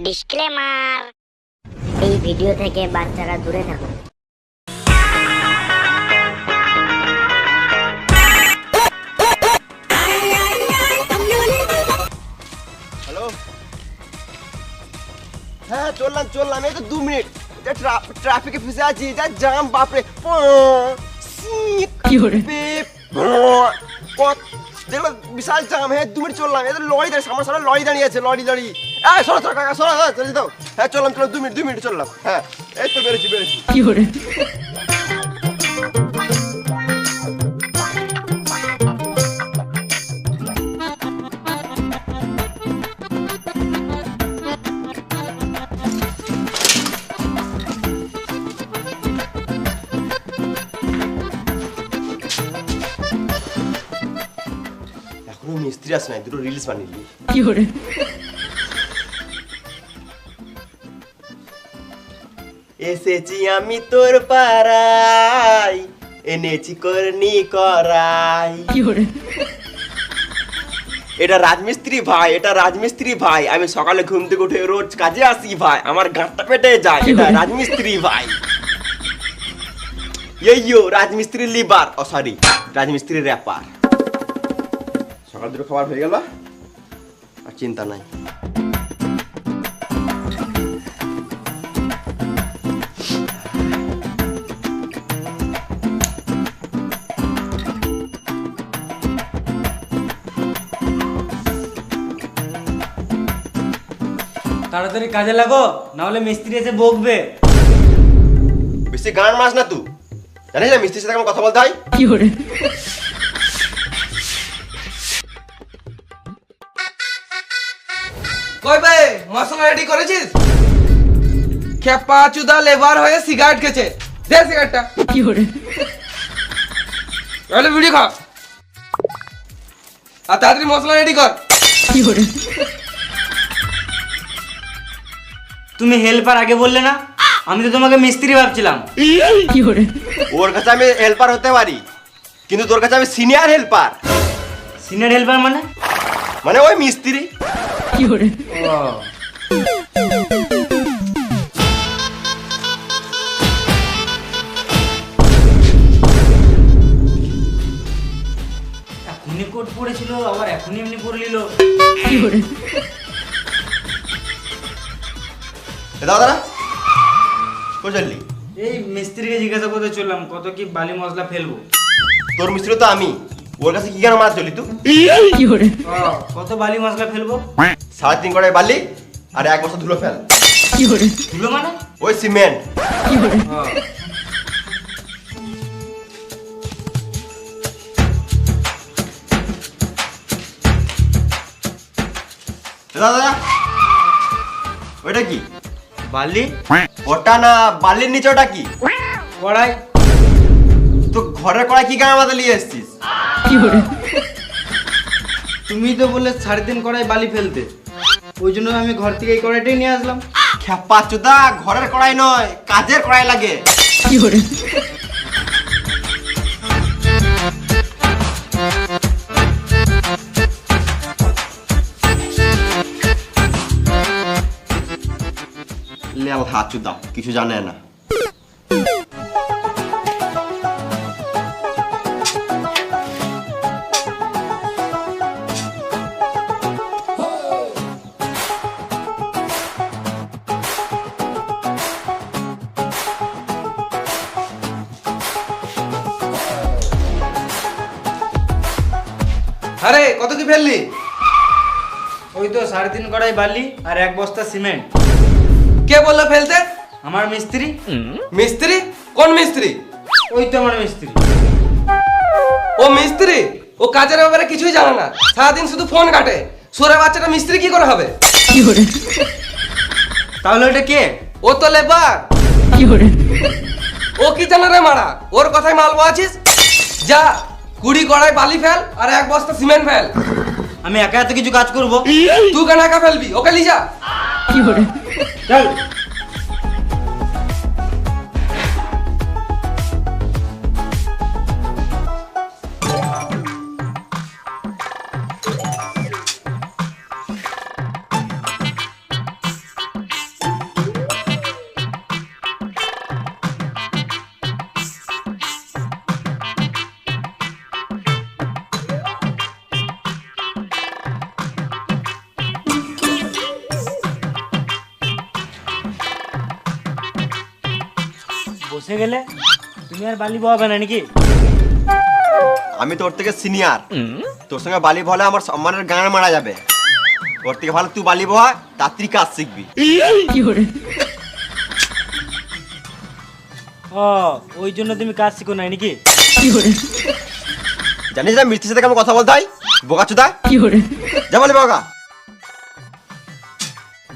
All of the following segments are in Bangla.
ডিসক্লেমার, এই ভিডিও থেকে বাচ্চারা দূরে থাকুন। হ্যালো, হ্যাঁ চললাম এই তো 2 মিনিট। ট্রাফিকে ফেসে আছি, যা জাম বাপরে। দেখলো বিশাল জাম। হ্যাঁ 2 মিনিট চললাম, এই তো লরি দাঁড়িয়ে, সামনে সামনে লরি দাঁড়িয়ে আছে, লরি সরো কাকা সরো, চলে দাও। হ্যাঁ চললাম 2 মিনিট চললাম। হ্যাঁ এই তো বেরোচ্ছি। এখনো মিস্ত্রি আসে নাই, দুটো রিলস বানিয়ে এসেছি আমি তোর পাড়ায়, এনেছি করনি করাই। এটা রাজমিস্ত্রি ভাই, আমি সকালে ঘুম থেকে উঠে রোজ কাজে আসি ভাই, আমার গাঁটটা পেটে যায়। এটা রাজমিস্ত্রি ভাই। ইয়ো রাজমিস্ত্রি লিভার, ও সরি রাজমিস্ত্রি র্যাপার। সকাল দুটো খাবার হয়ে গেল, আর চিন্তা নাই। তাড়াতাড়ি কাজে লাগো, না হলে মিস্ত্রি এসে বকবে। বেশি গান মাস না তুই, জানিস না মিস্ত্রির সাথে কেমন কথা বলতে হয়। কই ভাই, মশলা রেডি করেছিস? খেপা চুদা লেবার হয়ে সিগারেট খেছে, দে সিগারেটটা। তাহলে ভিডিও খা, আর তাড়াতাড়ি মশলা রেডি কর। তুমি হেল্পার আগে বললে না? আমি তো তোমাকে মিস্ত্রি ভাবছিলাম। ওর কাছে আমি হেল্পার হতে পারি, কিন্তু তোর কাছে আমি সিনিয়র হেল্পার। সিনিয়র হেল্পার মানে? মানে ওই মিস্ত্রি। এখনই কোট পড়েছিল, আবার এখনই এমনি পড়ে নিল। দাদা কই চললি? এই মিস্ত্রিকে জিজ্ঞাসা করতে চললাম কত কি বালি মশলা ফেলবো। তোর মিস্ত্রি তো আমি, ওর কাছে কি কেন মার চলি তুই? কত বালি মশলা ফেলবো? 3.5 কড়াই বালি আর 1 বস্তা ধুলো ফেল। ধুলো মানে? ওই সিমেন্ট। দাদা ওইটা কি? বালি? ওটা না, বালির নিচে ওটা কি? কড়াই। তো ঘরের কড়াই কি গায়ে মাথা নিয়ে এসেছিস? তুমি তো বললে 3.5 কড়াই বালি ফেলতে, ওই জন্য আমি ঘর থেকে এই কড়াইটাই নিয়ে আসলাম। খেপা চুদা, ঘরের কড়াই নয়, কাজের কড়াই লাগে। লেল হাত চুদা, কিছু জানে না। আরে কত কি ফেললি? ওই তো 3.5 কড়াই বালি আর 1 বস্তা সিমেন্ট। কে বললো ফেলতে? আমার মিস্ত্রি। মিস্ত্রি? কোন মিস্ত্রি? ওই তো আমার মিস্ত্রি। ও মিস্ত্রি? ও কাজের ব্যাপারে কিছুই জানে না, সারাদিন শুধু ফোন কাটে। সুরে বাচ্চাটা মিস্ত্রি কি করে হবে? তাহলে ওটা কে? ও তো লেবার। ও কি জানে রে মারা? ওর কথাই মালবো আছিস? যা 20 কড়াই বালি ফেল আর 1 বস্তা সিমেন্ট ফেল। আমি একা এত কিছু কাজ করব? তুই কেন একা ফেলবি? ওকে লিজা। চল। বসে গেলে তুমি আর বালি বহাবে না নাকি? আমি তোর থেকে সিনিয়র, তোর সঙ্গে বালি বলে আমার সম্মানের গান মারা যাবে। তোর থেকে ভালো তুই বালি বহা, তাড়াতাড়ি কাজ শিখবি। ও ওই জন্য তুমি কাজ শিখো নাই নাকি? জানিস না মিস্ত্রির সাথে কেমন কথা বলতে হয়? বোকা চোদা, যা বলে বোকা।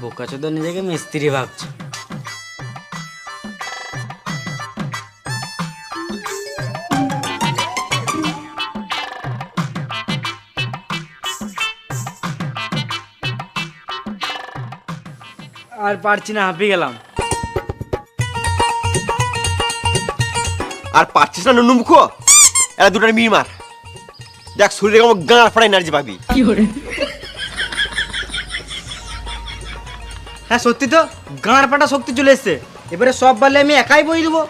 বোকা চোদা নিজেকে মিস্ত্রি ভাবছে। আর পারছি না, হাঁপিয়ে গেলাম। আর পারছিস না নুনু মুখো, এরা দুটার মির মার। দেখ শরীরে কেমন গাঁড় ফাড়া এনার্জি পাবি। হ্যাঁ সত্যি তো, গাঁড় পাটা শক্তি চলে এসছে। এবারে সব বালি আমি একাই বই দেবো।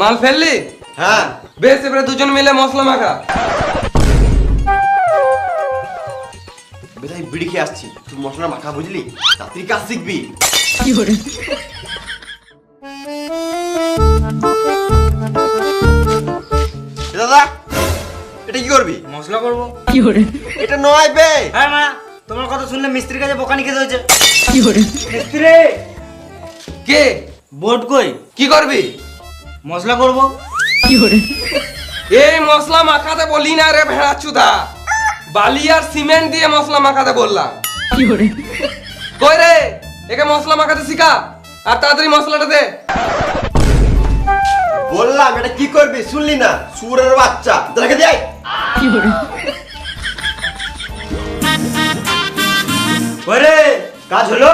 মাল ফেললি? হ্যাঁ বেশ, এবারে দুজন মিলে মশলা মাখা। বেটাই বিড়ি খেয়ে আসছি, তুই মশলা মাখা বুঝলি, তাড়াতাড়ি কাজ শিখবি। দাদা এটা কি করবি? মশলা করবো। এটা নয় বে। হ্যাঁ মা, তোমার কথা শুনলে মিস্ত্রির কাছে বোকানি খেতে হয়েছে। মিস্ত্রি কে? বোর্ড কই? কি করবি? মশলা করবো। এই মশলা মাখাতে বলি না রে ভেড়া চুদা, বালি আর সিমেন্ট দিয়ে মশলা মাখাতে বললাম। কই রে, একে মশলা মাখাতে শিখা, আর তাড়াতাড়ি মশলাটা দে। বললাম এটা কি করবি, শুনলি না? সুরের বাচ্চা, তোকে দেই। ওরে কাজ হলো?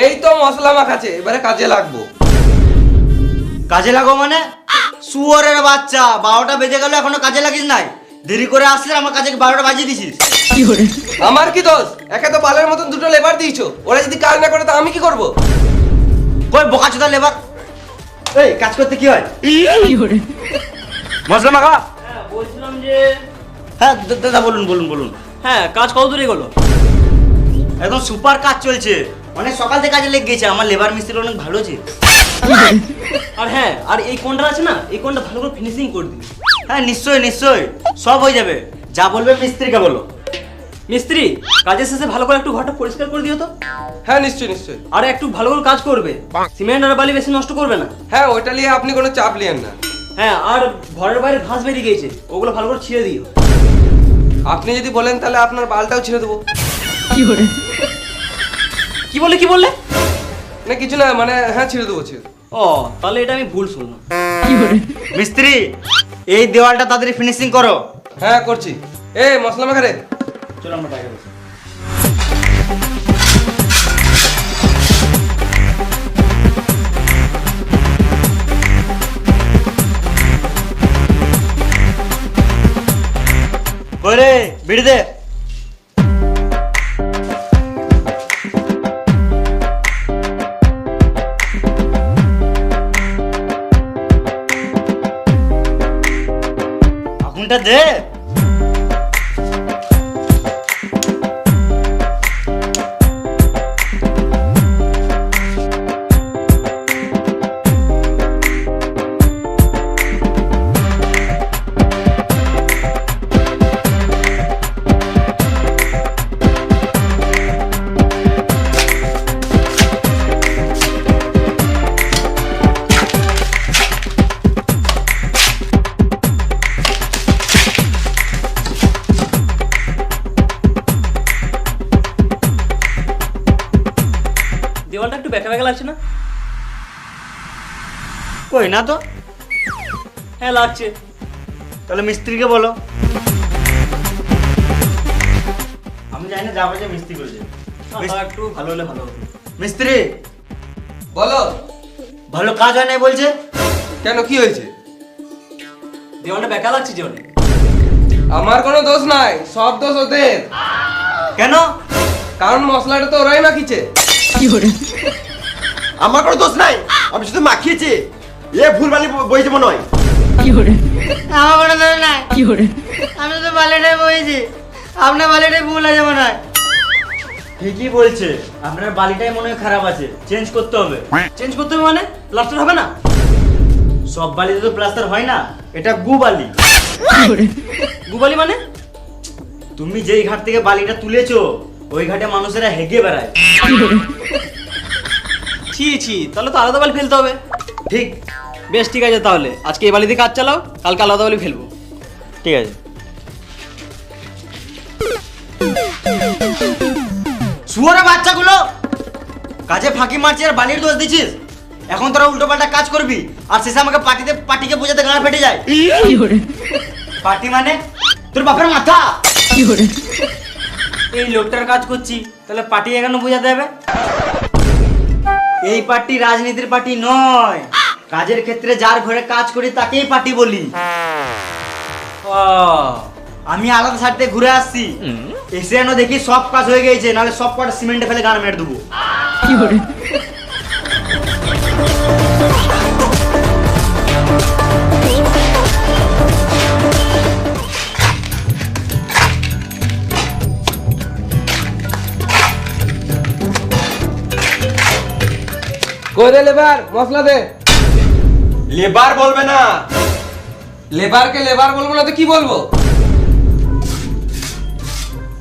এই তো মশলা মাখাচ্ছে, এবারে কাজে লাগবো। কাজে লাগো মানে? শুয়োরের বাচ্চা, 12টা বেজে গেল এখনো কাজে লাগিস নাই? দেরি করে আসলে আমার কাজে 12টা বাজিয়ে দিছিস। আমার কি দোষ? একে তো বালের মতন দুটো লেবার দিয়েছো, ওরা যদি কাজ না করে তো আমি কি করব? কই বোকাচোদা লেবার? এই কাজ করতে কি হয়? মশলা মাখা। হ্যাঁ বলছিলাম যে, হ্যাঁ দাদা বলুন বলুন বলুন। হ্যাঁ কাজ কত দূরে গেলো? একদম সুপার কাজ চলছে, অনেক সকাল থেকে কাজে লেগে গেছে। আমার লেবার মিস্ত্রি অনেক ভালো আছে। আর হ্যাঁ, আর এই কোনটা আছে না, এই কোনটা ভালো করে ফিনিশিং করে দিবি। হ্যাঁ নিশ্চয়ই নিশ্চয়ই, সব হয়ে যাবে। যা বলবে মিস্ত্রিকে বলো। মিস্ত্রি কাজের শেষে ভালো করে একটু ঘরটা পরিষ্কার করে দিও তো। হ্যাঁ নিশ্চয়ই নিশ্চয়ই। আর একটু ভালো করে কাজ করবে, সিমেন্ট আর বালি বেশি নষ্ট করবে না। হ্যাঁ ওইটা নিয়ে আপনি কোনো চাপ নিয়েন না। হ্যাঁ আর ঘরের বাইরে ঘাস বেরিয়ে গিয়েছে, ওগুলো ভালো করে ছিঁড়ে দিও। আপনি যদি বলেন তাহলে আপনার বালটাও ছিঁড়ে দেবো। কি বললে কি বললে? না কিছু না, মানে হ্যাঁ ছিঁড়ে দেবো ছিঁড়ে দেবো। ও তাহলে এটা আমি ভুল শুনলাম। মিস্ত্রি এই দেওয়ালটা তাড়াতাড়ি ফিনিশিং করো। হ্যাঁ করছি। এই মশলা মাখা রে। চলো আমরা বাইরে বসি। ওরে বিড়ি দে। আগুনটা দে। দেওয়ালটা একটু বেঁকা বেঁকা লাগছে না? কই না তো। হ্যাঁ লাগছে। তাহলে মিস্ত্রিকে বলো। আমি জানি না, যা বলছে মিস্ত্রি বলছে। একটু ভালো হলে ভালো হতো। মিস্ত্রি বলো। ভালো কাজ হয় নাই বলছে। কেন কি হয়েছে? দেওয়ালটা বেঁকা লাগছে যে অনেক। আমার কোনো দোষ নাই, সব দোষ ওদের। কেন? কারণ মশলাটা তো ওরাই মাখিছে। আমার কোনো দোষ নাই, আমি শুধু মাখিয়েছি। এ ভুল বালি বইছে মনে হয়। আমার কোনো দোষ নাই, আমি তো বালিটাই বইছি, আপনার বালিটাই ভুল আছে মনে হয়। ঠিকই বলছে, আপনার বালিটাই মনে হয় খারাপ আছে, চেঞ্জ করতে হবে। চেঞ্জ করতে হবে মানে প্লাস্টার হবে না? সব বালিতে তো প্লাস্টার হয় না, এটা গু বালি। গুবালি মানে? তুমি যেই ঘাট থেকে বালিটা তুলেছো ওই ঘাটে মানুষেরা হেগে বেড়ায়। ছি, তাহলে তো আলাদা বালি ফেলতে হবে। ঠিক, বেশ ঠিক আছে, তাহলে আজকে এই বালি দিয়ে কাজ চালাও, কালকে আলাদা বালি ফেলবো। ঠিক আছে। শুয়োরের বাচ্চাগুলো কাজে ফাঁকি মারছিস আর বালির দোষ দিচ্ছিস। এখন তোরা উল্টো পাল্টা কাজ করবি আর শেষে আমাকে পাটিকে বোঝাতে গাঁড় ফেটে যায়। পাটি মানে তোর বাপের মাথা। এই লোকটার কাজ করছি, তাহলে পাটি কেন বোঝাতে হবে? এই পার্টি রাজনীতির পার্টি নয়, কাজের ক্ষেত্রে যার ঘরে কাজ করি তাকেই পার্টি বলি। আমি আলাদা সাইড থেকে ঘুরে আসছি, এসে যেন দেখি সব কাজ হয়ে গেছে, নাহলে সব কটা সিমেন্টে ফেলে গান মেরে দেবো। করে লেবার মশলা দে। লেবার বলবে না। লেবারকে লেবার বলবো না তো কি বলবো?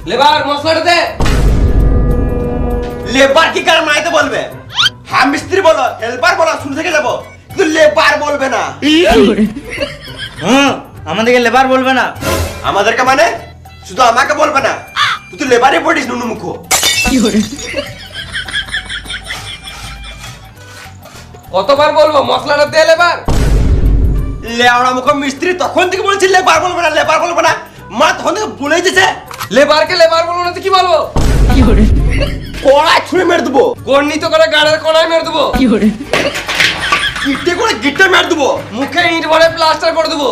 লেবার মশলাটা দে। লেবার কি কার মাইতে বলবে? হ্যাঁ মিস্ত্রি বলো, হেল্পার বলো, শুরু থেকে যাবো, কিন্তু লেবার বলবে না। হ্যাঁ, আমাদেরকে লেবার বলবে না। আমাদেরকে মানে শুধু আমাকে বলবে না, তুই তো লেবারে পড়িস নুনু মুখো। কতবার বলবো মশলাটা দে লেবার? লেওড়া মুখো মিস্ত্রি তখন থেকে বলছি লেবার বলবে না, লেবার বলবে না, মা তখন থেকে বলেই দিয়েছে। লেবারকে লেবার বলবো না তো কি বলবো? কড়াই ছুঁড়ে মেরে দেবো, গর্ণিত করে গাড়ের কোনায় মেরে দেবো, ইটে করে গিটে মেরে দেবো। মুখে ইট ভরে প্লাস্টার করে দেবো।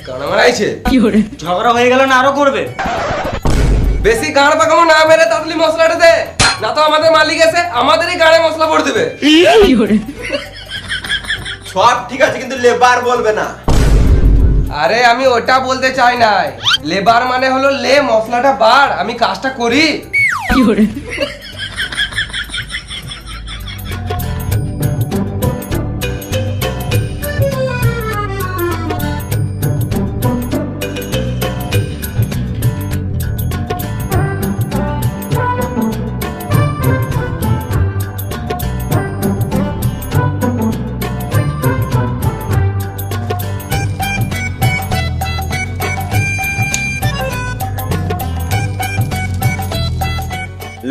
কানা মারাইছে। ঝগড়া হয়ে গেল না আরো করবে? বেশি গাড় পাকামো না মেরে তাড়াতাড়ি মশলাটা দে, না তো আমাদের মালিক এসে আমাদেরই গাড়ে মশলা ভরে দেবে। সব ঠিক আছে, কিন্তু লেবার বলবে না। আরে আমি ওটা বলতে চাই নাই, লেবার মানে হলো লে মশলাটা বার, আমি কাজটা করি।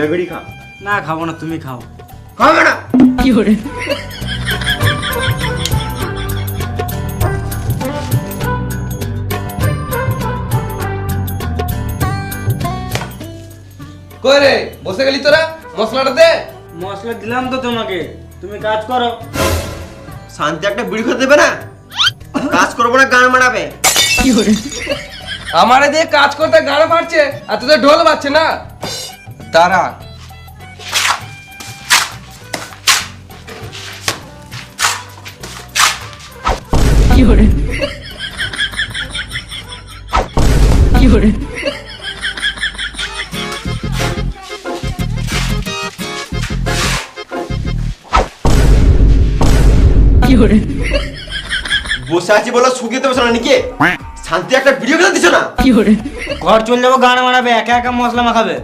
লগড়ি খা। না খাবো না, তুমি খাও। খাবে না। কই রে বসে গেলি তোরা? মশলাটা দে। মশলা দিলাম তো তোমাকে, তুমি কাজ করো। শান্তি একটা বিড়ি খেতে দেবে না? কাজ করবো না, গান মারাবে। আমারে দিয়ে কাজ করতে গাড়া পাচ্ছে আর তোদের ঢোল বাজছে না। তারা বসে আছি বলো শুকিয়ে দেবে না নাকি? শান্তি একটা ভিডিও খেতে দিছো না? ঘর চলে যাবো, গান মারাবে, একা একা মশলা মাখাবে।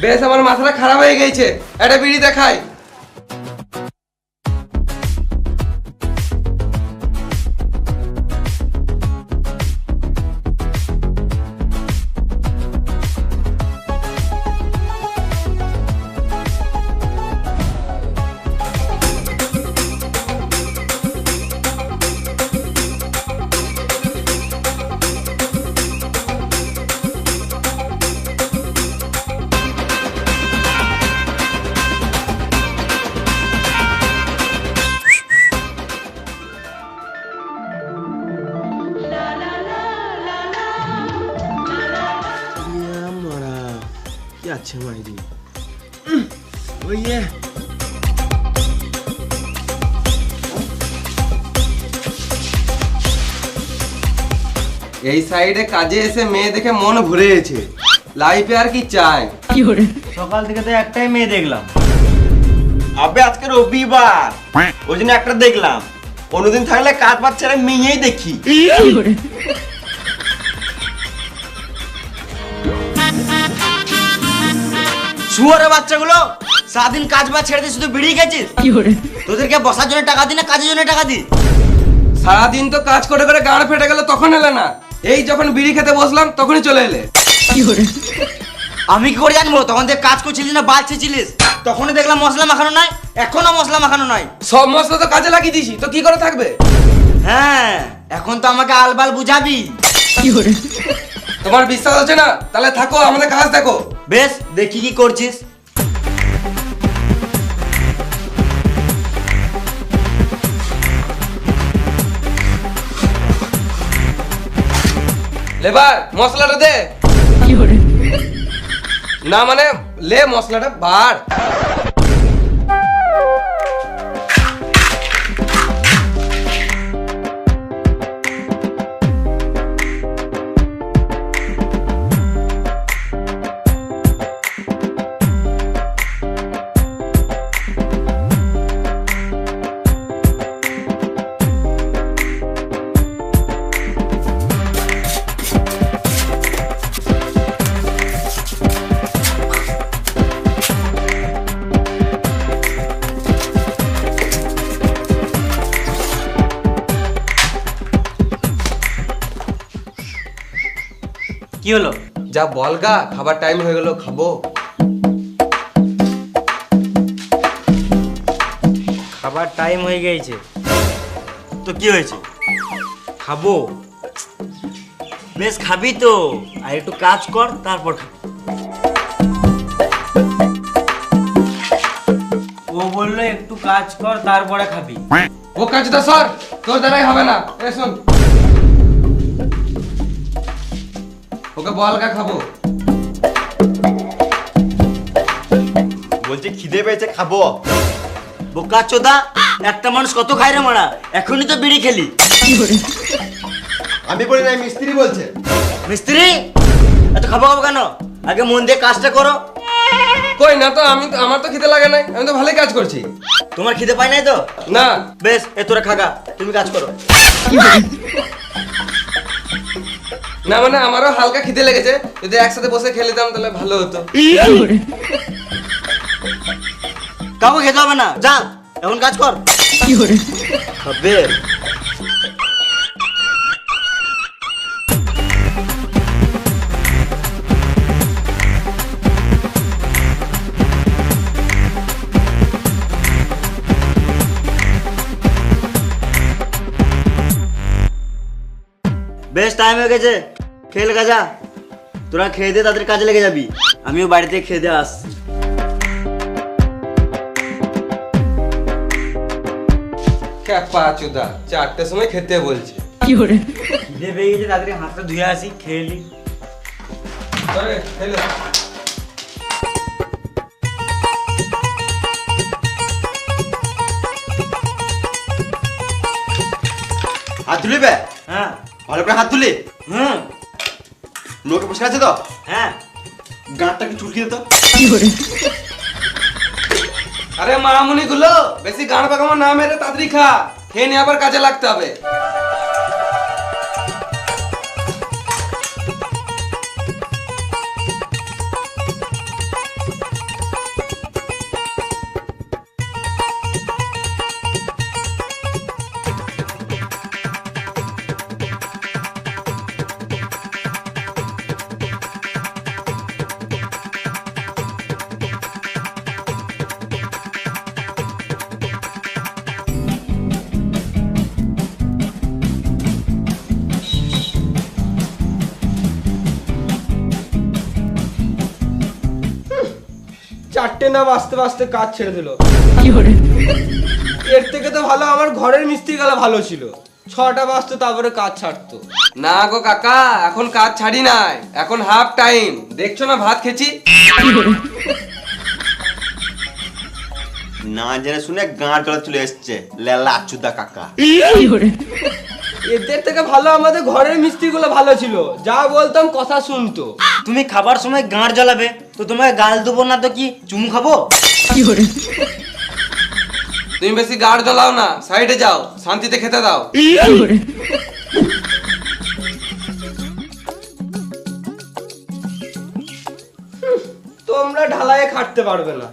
বেশ আমার মাথাটা খারাপ হয়ে গেছে, একটা বিড়ি দেখাই। আছে মাইরি ওই এই সাইডে কাজে এসে মেয়ে দেখে মন ভরে গেছে, লাইফে আর কি চাই। সকাল থেকে তো একটাই মেয়ে দেখলাম। আবে আজকে রবিবার, ওই জন্য একটা দেখলাম। অন্যদিন থাকলে কাজ বাজ ছেড়ে মেয়েই দেখি। শুয়োরের বাচ্চাগুলো সারাদিন কাজ বাজ ছেড়ে দিয়ে শুধু বিড়ি খেয়েছিস? তোদেরকে বসার জন্য টাকা দি না কাজের জন্য টাকা দি? সারাদিন তো কাজ করে করে গাড় ফেটে গেল, তখন এলে না। এই যখন বিড়ি খেতে বসলাম তখনই চলে এলে। আমি কি করে জানবো? তখন থেকে কাজ করছিলিস না বাল ছেছিলিস? তখনই দেখলাম মশলা মাখানো নাই, এখনো মশলা মাখানো নাই। সব মশলা তো কাজে লাগিয়ে দিয়েছি, তো কি করে থাকবে? হ্যাঁ, এখন তো আমাকে আলবাল বুঝাবি। তোমার বিশ্বাস হচ্ছে না? তাহলে থাকো, আমাদের কাজ দেখো। বেশ, দেখি কি করছিস। লেবার মশলাটা দে। না মানে লে মশলাটা বার। কি হলো? যা বলগা, খাবার টাইম হয়ে গেল, খাবো। খাবার টাইম হয়ে গেছে তো কি হয়েছে? খাবো। বেশ খাবি তো, আর একটু কাজ কর তারপর খাবি। ও বললো একটু কাজ কর তারপরে খাবি। ও কাজটা সর, তোর দ্বারাই হবে না। এ শোন, ওকে বলগা খাবো। বলছি খিদে পেয়েছে, খাবো। বোকা চোদা, একটা মানুষ কত খায় রে মারা? এখনই তো বিড়ি খেলি। আমি বলি না, মিস্ত্রি বলছে। মিস্ত্রি এত খাবো খাবো কেন? আগে মন দিয়ে কাজটা করো। কই না তো, আমার তো খিদে লাগে নাই, আমি তো ভালোই কাজ করছি। তোমার খিদে পাই নাই তো? না। বেশ, এ তোরা খাগা, তুমি কাজ করো। না মানে আমারও হালকা খিদে লেগেছে, যদি একসাথে বসে খেয়ে নিতাম তাহলে ভালো হতো। কাউকে খেতে হবে না, যা এখন কাজ কর। খাবে বেশ, টাইম হয়ে গেছে, খেয়ে লেগে যা। তোরা খেয়ে দে, তাদের কাজে লেগে যাবি। আমিও বাড়িতে খেয়ে দিয়ে আসছি। ক্যাপা চুদা, 4টের সময় খেতে বলছে। খিদে পেয়ে গেছে, তাড়াতাড়ি হাতটা ধুয়ে আসি, খেয়ে নি। আরে, খেলো। হাত তুলি বে, হ্যাঁ ভালো করে হাত তুলি। নোকে বসে আছে তো? হ্যাঁ। গাঁটটা কি চুলকি দে তো। আরে মামুনি গুলো, বেশি গান পাকামো না মেরে তাড়াতাড়ি খা, খেয়ে নিয়ে আবার কাজে লাগতে হবে। চারটে না বাঁচতে বাঁচতে কাজ ছেড়ে দিল। এর থেকে তো ভালো আমার ঘরের মিস্ত্রি গেলা ভালো ছিল। 6টা বাজতো তারপরে কাজ ছাড়তো। না গো কাকা, এখন কাজ ছাড়ি নাই, এখন হাফ টাইম। দেখছো না ভাত খেছি। না জেনে শুনে গাঁট জলা চলে এসছে লেলা আচুদা কাকা। এদের থেকে ভালো আমাদের ঘরের মিস্ত্রিগুলো ভালো ছিল, যা বলতাম কথা শুনতো। তুমি খাবার সময় গাঁট জ্বালাবে তো তোমাকে গাল দেবো না তো কি চুমু খাবো? তুমি বেশি গাড় জ্বলাও না, সাইডে যাও, শান্তিতে খেতে দাও। তোমরা ঢালাইয়ে খাটতে পারবে না,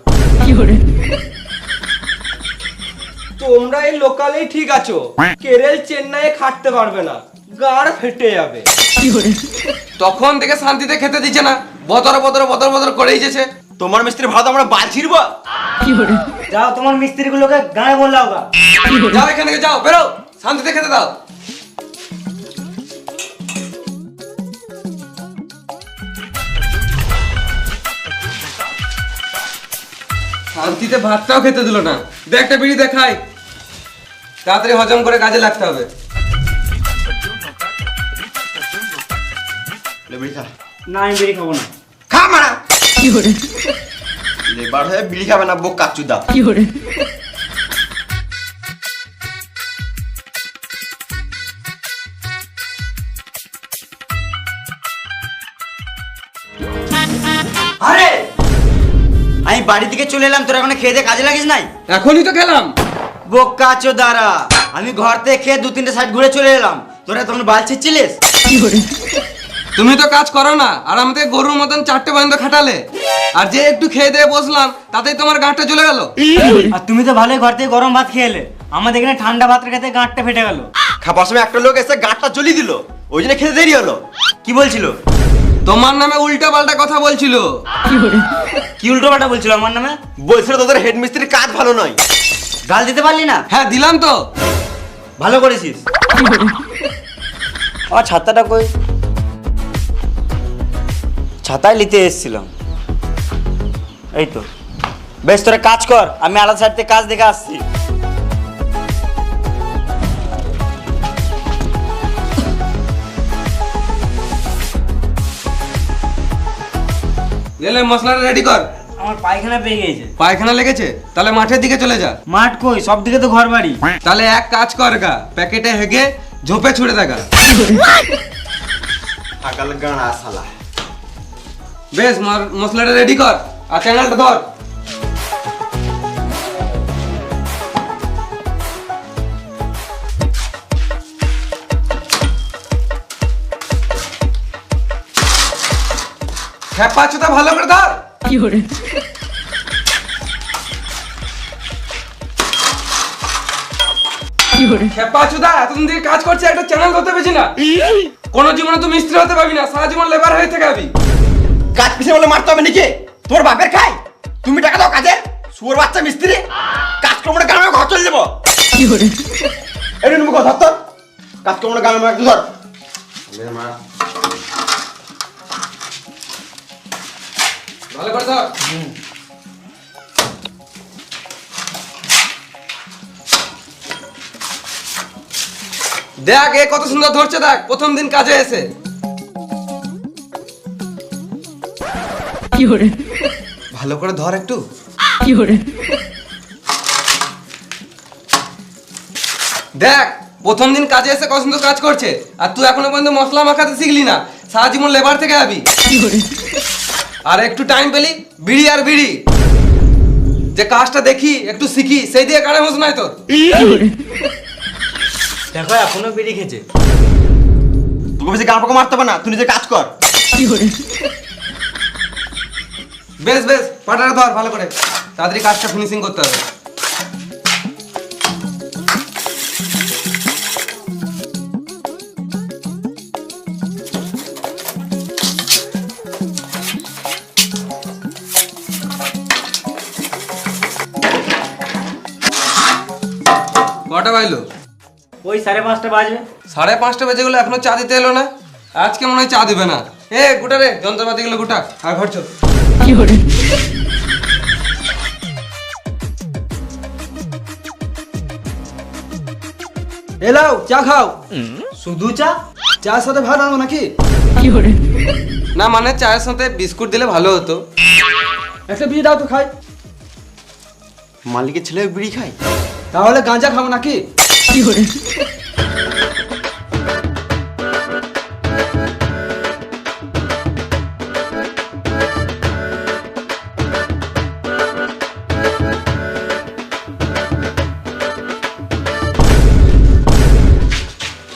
তোমরা এই লোকালেই ঠিক আছো, কেরল চেন্নাইয়ে খাটতে পারবে না, গাড় ফেটে যাবে। তখন থেকে শান্তিতে খেতে দিচ্ছে না, বতর বতর বতর বতর করেই যেছে। তোমার মিস্ত্রি ভাত আমরা বাল ছিড়বো। যাও তোমার মিস্ত্রি গুলোকে গায়ে বললাও গা। যাও এখান থেকে, যাও, বেরো, শান্তিতে খেতে দাও। শান্তিতে ভাতটাও খেতে দিল না। দে একটা বিড়ি দেখাই, তাড়াতাড়ি হজম করে কাজে লাগতে হবে। না আমি বিড়ি খাবো না। খা মারা লেবার হয়ে বিড়ি খাবে না বোক কাচুদা। আরে আমি বাড়ি থেকে চলে এলাম, তোরা এখন খেয়ে দিয়ে কাজে লাগিস নাই? এখনই তো খেলাম। বোকা চোদারা, আমি ঘর থেকে খেয়ে 2-3টে সাইড ঘুরে চলে এলাম, তোরা তখন বাল ছিচ্ছিলিস। তুমি তো কাজ করো না, আর আমাদের গরুর মতন 4টে পর্যন্ত খাটালে, আর যে একটু খেয়ে দিয়ে বসলাম তাতেই তোমার গাঁটটা চলে গেল। আর তুমি তো ভালোই ঘর থেকে গরম ভাত খেয়ে এলে, আমাদের এখানে ঠান্ডা ভাত খেতে গাঁটটা ফেটে গেল। খাবার সময় একটা লোক এসে গাঁটটা জ্বলিয়ে দিল, ওই জন্য খেতে দেরি হলো। কি বলছিল? তোমার নামে উল্টা পাল্টা কথা বলছিল। কি উল্টো পাল্টা বলছিল আমার নামে? বলছিল তোদের হেড মিস্ত্রির কাজ ভালো নয়। গাল দিতে পারলি না? হ্যাঁ দিলাম তো। ভালো করেছিস। আমার ছাতাটা কই? ছাতায় নিতে এসেছিলাম। এই তো। বেশ তোরা কাজ কর, আমি আলাদা সাইড থেকে কাজ দেখে আসছি। এলে মশলাটা রেডি কর। আমার পায়খানা পেয়ে গেছে। পায়খানা লেগেছে? তাহলে মাঠের দিকে চলে যা। মাঠ কই? সব দিকে তো ঘর বাড়ি। তাহলে এক কাজ কর গা, প্যাকেটে হেগে ঝোপে ছুড়ে দেখা। সকাল গানা শালা। বেশ মশলাটা রেডি কর, আর চ্যানেলটা ধর। খেপা চোদা ভালো করে ধর। খেপা চোদা এতদিন থেকে কাজ করছে, একটা চ্যানেল ধরতে পেরেছি না। কোন জীবনে তুই মিস্ত্রি হতে পারবি না, সারা জীবন লেবার হয়ে থেকে যাবি। কাজ পিছিয়ে বলে মারতে হবে নাকি? তোর বাপের খাই, তুমি টাকা দাও কাজের। শুয়োর বাচ্চা মিস্ত্রি, কাজ করবো গান ঘর চলে যাবো। এটা তুমি ধর তোর কাজ করবো গান ধর। ভালো করে ধর। দেখ এ কত সুন্দর ধরছে, দেখ প্রথম দিন কাজে এসে। ভালো করে ধর একটু। দেখ প্রথম দিন কাজে এসে কত সুন্দর কাজ করছে, আর তুই এখনো পর্যন্ত মশলা মাখাতে শিখলি না, সারা জীবন লেবার থেকে যাবি। আর একটু টাইম পেলি বিড়ি আর বিড়ি, যে কাজটা দেখি একটু শিখি, সেই দিয়ে কানে হোস নাই তোর। দেখো এখনো বিড়ি খেছে। তোকে বেশি গান পাকা মারতে হবে না, তুই নিজে কাজ কর। বেশ বেশ পাটাটা ধর ভালো করে, তাড়াতাড়ি কাজটা ফিনিশিং করতে হবে। কটা বাজলো? ওই 5:30 বাজবে। 5:30 বেজে গেলো, এখনো চা দিতে এলো না। আজকে মনে হয় চা দিবে না। এ গোটা রে, যন্ত্রপাতি গুলো গোটা, আর ঘর চল। এলাও চা খাও। শুধু চা? চার সাথে ভাত আনবো নাকি? না মানে চায়ের সাথে বিস্কুট দিলে ভালো হতো। একটা বিড়ি দাও তো খাই। মালিকের ছেলে বিড়ি খায়? তাহলে গাঁজা খাবো নাকি?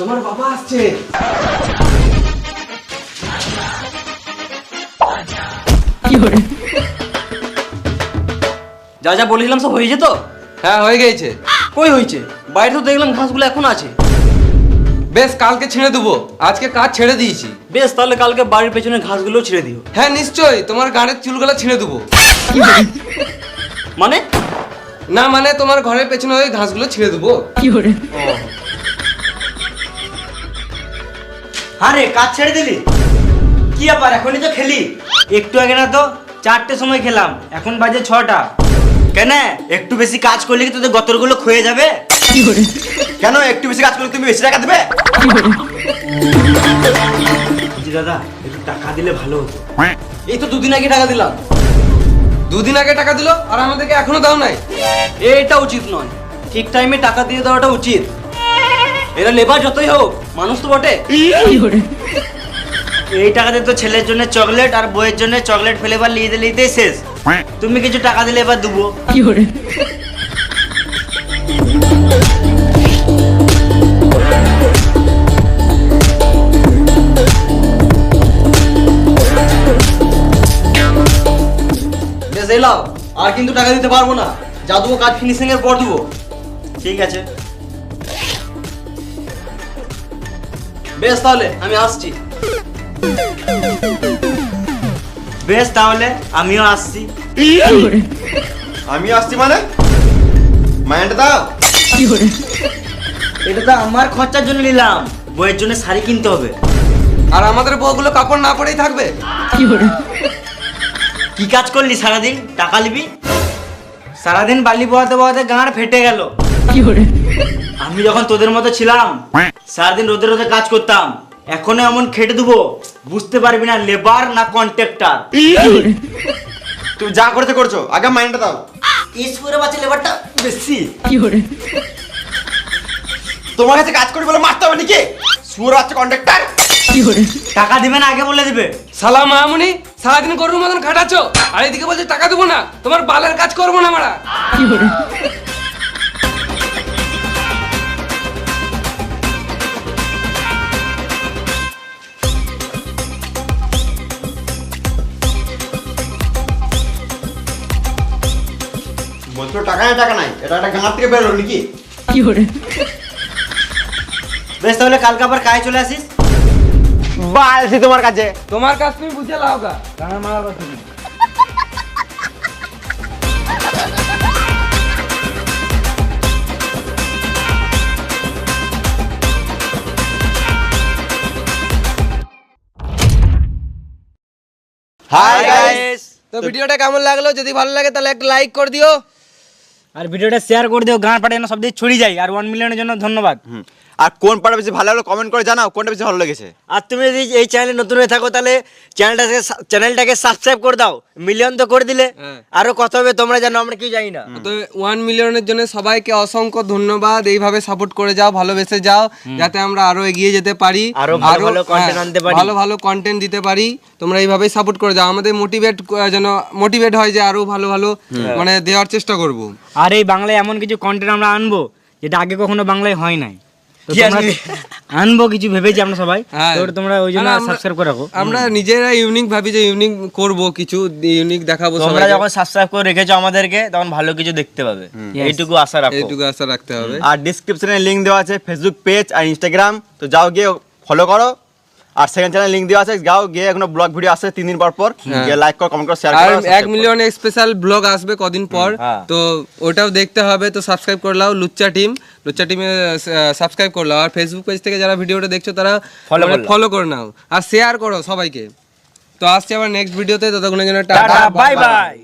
তোমার বাবা আসছে। যা যা বলেছিলাম সব হয়েছে তো? হ্যাঁ হয়ে গেছে। কই হয়েছে? বাইরে তো দেখলাম ঘাসগুলো এখন আছে। বেশ কালকে ছেড়ে দেবো, আজকে কাজ ছেড়ে দিয়েছি। বেশ, তাহলে কালকে বাড়ির পেছনে ঘাসগুলো ছিঁড়ে দিও। হ্যাঁ নিশ্চয়ই, তোমার গাড়ির চুলগুলো ছিঁড়ে দেবো। মানে? না মানে তোমার ঘরের পেছনে ওই ঘাসগুলো ছিঁড়ে দেবো। আরে কাজ ছেড়ে দিলি? কি আবার এখনই তো খেলি? একটু আগে না তো 4টের সময় খেলাম, এখন বাজে 6টা। কেন একটু বেশি কাজ করলে কি তোদের গতরগুলো ক্ষয়ে যাবে? কেন একটু বেশি কাজ করলে তুমি বেশি টাকা দেবে? জি দাদা, একটু টাকা দিলে ভালো হতো। এই তো 2 দিন আগে টাকা দিলাম। 2 দিন আগে টাকা দিলো আর আমাদেরকে এখনো দাও নাই। এটা উচিত নয়, ঠিক টাইমে টাকা দিয়ে দেওয়াটা উচিত। এরা লেবার যতই হোক মানুষ তো বটে। এই টাকা দিয়ে তো ছেলের জন্য চকলেট আর বইয়ের জন্য চকলেট ফ্লেভার নিয়ে দিলেই শেষ। তুমি কিছু টাকা দিলে এবার দেবো। বেশ এলাও, আর কিন্তু টাকা দিতে পারবো না। যা দেবো কাজ ফিনিশিং এর পর দেবো। ঠিক আছে। বেশ তাহলে আমি আসছি। বেশ তাহলে আমিও আসছি। আমি আসছি মানে? মাইন্ড দাও। এটা তো আমার খরচার জন্য নিলাম, বইয়ের জন্য শাড়ি কিনতে হবে। আর আমাদের বউগুলো কাপড় না পরেই থাকবে। কি কাজ করলি সারাদিন? টাকা নিবি? সারাদিন বালি বহাতে বহাতে গাঁড় ফেটে গেল। আমি যখন তোদের মতো ছিলাম সারাদিন রোদে রোদে কাজ করতাম, এখনো এমন খেটে দেবো বুঝতে পারবি না লেবার না কন্ট্রাক্টর। তুমি যা করতে করছো, আগে মাইন্ডটা দাও। ইসপুরে বাচ্চা লেবারটা বেশি। তোমার কাছে কাজ করি বলে মারতে হবে নাকি? সুর বাচ্চা কন্ট্রাক্টর। টাকা দিবে না আগে বলে দিবে। সালা মামুনি, সারাদিন গরুর মতন খাটাচ্ছো আর এদিকে বলছে টাকা দেবো না। তোমার বালের কাজ করবো না মারা। বলছো টাকা নাই টাকা নাই, এটা একটা গাঁ থেকে বেরোলো নাকি? বেশ তাহলে কালকে আবার কাজে চলে আসিস। বালছি তোমার কাছে। তোমার কাজ তুমি বুঝে লাও গা। Hi guys. তো ভিডিওটা কেমন লাগলো? যদি ভালো লাগে তাহলে একটা লাইক করে দিও। আর ভিডিওটা শেয়ার করে দিও, গান পাঠে যেন সব দিকে ছড়িয়ে যায়। আর 1 মিলিয়নের জন্য ধন্যবাদ। আর কোন পার্ট বেশি ভালো লাগলো কমেন্ট করে জানাও, কোনটা বেশি ভালো লেগেছে। আর তুমি যদি এই চ্যানেলে নতুন হয়ে থাকো তাহলে চ্যানেলটাকে সাবস্ক্রাইব করে দাও। মিলিয়ন তো করে দিলে, হ্যাঁ। আরো কত হবে তোমরা জানো, আমরা কি জানি না। তো 1 মিলিয়নের জন্য সবাইকে অসংখ্য ধন্যবাদ। এইভাবে সাপোর্ট করে যাও, ভালোবেসে যাও, যাতে আমরা আরো এগিয়ে যেতে পারি, আরো ভালো ভালো content আনতে পারি। ভালো ভালো কন্টেন্ট দিতে পারি। তোমরা এইভাবেই সাপোর্ট করে যাও, আমাদের যেন মোটিভেট হয় যে আরো ভালো ভালো মানে দেওয়ার চেষ্টা করব। আর এই বাংলায় এমন কিছু কন্টেন্ট আমরা আনবো যেটা আগে কখনো বাংলায় হয় নাই। তো তোমরা আনবো কিছু ভেবেছি আমরা সবাই। হ্যাঁ। তো তোমরা ওই জন্য সাবস্ক্রাইব করে রাখো। আমরা নিজেরা ইউনিক ভাবি যে ইউনিক করব, কিছু ইউনিক দেখাবো তোমরা সবাইকে। যখন সাবস্ক্রাইব করে রেখেছো আমাদেরকে তখন ভালো কিছু দেখতে পাবে, এইটুকু আশা রাখো। এইটুকু আশা রাখতে হবে। আর ডিসক্রিপশনে লিংক দেওয়া আছে ফেসবুক পেজ আর ইনস্টাগ্রাম, তো যাও গিয়ে ফলো করো। আর সেকেন্ড চ্যানেল লিংক দেওয়া আছে, যাও গিয়ে এখনো ব্লগ ভিডিও আসছে 3 দিন পর পর, গিয়ে লাইক করো, কমেন্ট করো, শেয়ার আর করো। 1 মিলিয়ন স্পেশাল ব্লগ আসবে কদিন পর, হ্যাঁ। তো ওটাও দেখতে হবে। তো সাবস্ক্রাইব করে নাও লুচ্চা টিমে সাবস্ক্রাইব করে নাও। আর ফেসবুক পেজ থেকে যারা ভিডিওটা দেখছো তারা ফলো করে নাও আর শেয়ার করো সবাইকে। তো আসছে আবার নেক্সট ভিডিওতে, ততক্ষণের জন্য টাটা, বাই বাই।